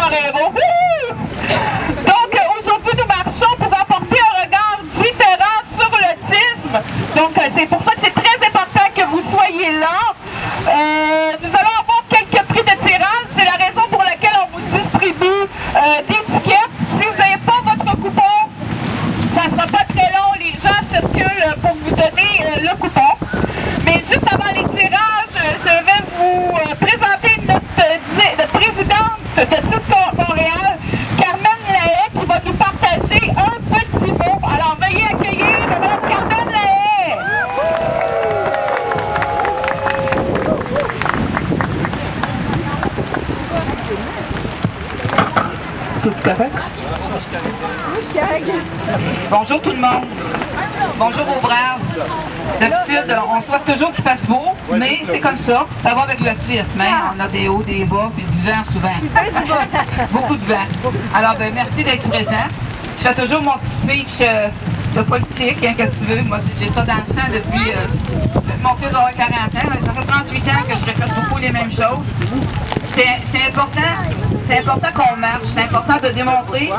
torero. Donc, aujourd'hui, nous marchons pour apporter un regard différent sur l'autisme. Donc, c'est pour ça que c'est très important que vous soyez là. Nous allons avoir quelques prix de tirage. C'est la raison pour laquelle on vous distribue des tickets. Si vous n'avez pas votre coupon, ça ne sera pas très long. Les gens circulent pour vous donner le coupon. Mais juste avant les tirages, je vais vous présenter notre présidente d'Autisme Montréal, Carmen Lahaye, qui va nous partager un petit mot. Alors, veuillez accueillir Mme Carmen Lahaye. C'est correct? Bonjour tout le monde. Bonjour aux braves. D'habitude, on souhaite toujours qu'il fasse beau, mais c'est comme ça. Ça va avec l'autisme. Hein? On a des hauts, des bas, puis du vent souvent. Beaucoup de vent. Alors, ben, merci d'être présent. Je fais toujours mon petit speech de politique, hein, qu'est-ce que tu veux. Moi, j'ai ça dans le sang depuis mon fils aura 40 ans. Ça fait 38 ans que je répète beaucoup les mêmes choses. C'est important qu'on marche. C'est important de démontrer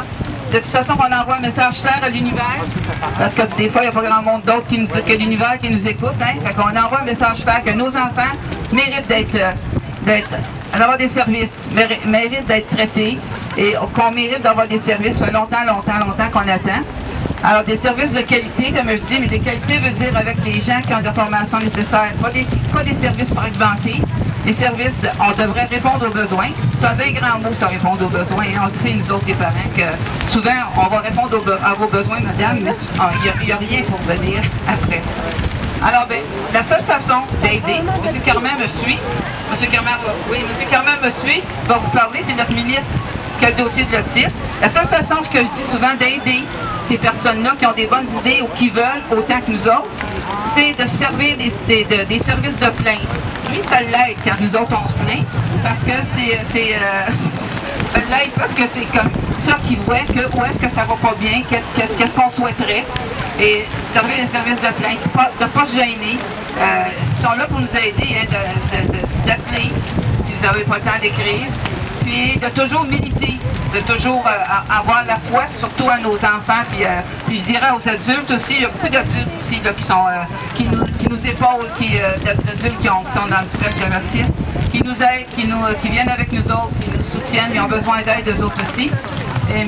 de toute façon qu'on envoie un message clair à l'univers, parce que des fois, il n'y a pas grand monde d'autre que l'univers qui nous écoute. Hein? Fait qu'on envoie un message clair que nos enfants méritent d'avoir des services, méritent d'être traités, et qu'on mérite d'avoir des services. Ça fait longtemps qu'on attend. Alors, des services de qualité, comme je dis, mais des qualités veut dire avec les gens qui ont des formations nécessaires, pas des services fragmentés. Les services, on devrait répondre aux besoins. C'est un bien grand mot, ça, répondre aux besoins. On le sait, nous autres, les parents, que souvent, on va répondre à vos besoins, madame, mais il n'y a rien pour venir après. Alors, bien, la seule façon d'aider, M. Carman me suit, M. Carman me suit, va vous parler, c'est notre ministre qui a le dossier de l'autisme. La seule façon que je dis souvent d'aider ces personnes-là qui ont des bonnes idées ou qui veulent autant que nous autres, c'est de servir des services de plainte. Lui, ça l'aide quand nous autres on se plaint, parce que ça l'aide parce que c'est comme ça qu'il voit que où est-ce que ça va pas bien, qu'est-ce qu'on souhaiterait. Et servir des services de plainte, de ne pas se gêner. Ils sont là pour nous aider, hein, d'appeler si vous n'avez pas le temps d'écrire. Puis de toujours militer, de toujours avoir la foi, surtout à nos enfants, puis je dirais aux adultes aussi. Il y a beaucoup d'adultes ici là, qui nous épaulent, d'adultes qui sont dans le spectre de l'autisme, qui nous aident, qui viennent avec nous autres, qui nous soutiennent, ils ont besoin d'aide eux autres aussi,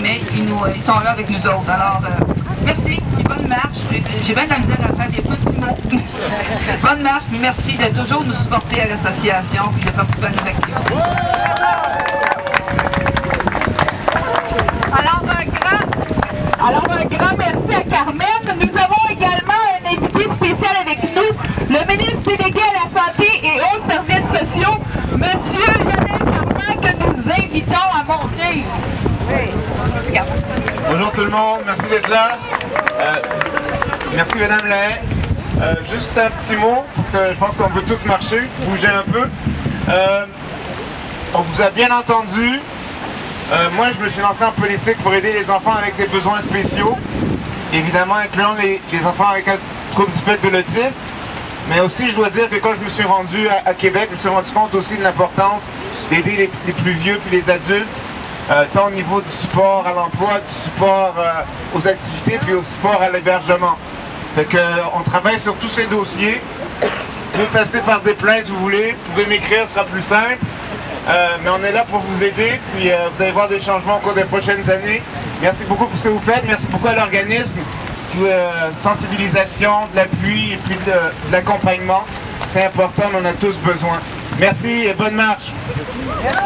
mais ils sont là avec nous autres. Alors, merci, puis bonne marche. J'ai bien de la misère à faire des petits mots. Bonne marche, puis merci de toujours nous supporter à l'association, puis de participer à nos activités. Alors, un grand merci à Carmen. Nous avons également un invité spécial avec nous, le ministre délégué à la Santé et aux services sociaux, M. Lionel Carman, que nous invitons à monter. Oui. Bonjour tout le monde, merci d'être là. Merci Mme Lahaye. Juste un petit mot, parce que je pense qu'on peut tous marcher, bouger un peu. On vous a bien entendu. Moi, je me suis lancé en politique pour aider les enfants avec des besoins spéciaux, évidemment incluant les enfants avec un trouble du spectre de l'autisme. Mais aussi, je dois dire que quand je me suis rendu à Québec, je me suis rendu compte aussi de l'importance d'aider les plus vieux puis les adultes, tant au niveau du support à l'emploi, du support aux activités, puis au support à l'hébergement. Fait que, on travaille sur tous ces dossiers. Vous pouvez passer par des plaintes si vous voulez, vous pouvez m'écrire, ce sera plus simple. Mais on est là pour vous aider, puis vous allez voir des changements au cours des prochaines années. Merci beaucoup pour ce que vous faites, merci beaucoup à l'organisme, sensibilisation, de l'appui et puis de l'accompagnement. C'est important, on en a tous besoin. Merci et bonne marche. Merci.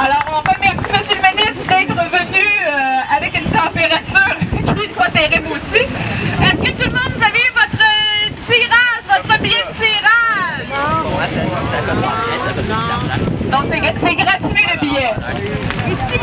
Alors, on remercie M. le ministre d'être venu avec une température qui n'est pas terrible aussi. Est-ce que tout le monde, vous avez votre tirage, votre billet de tirage? Non. Donc, c'est gratuit le billet. Ici,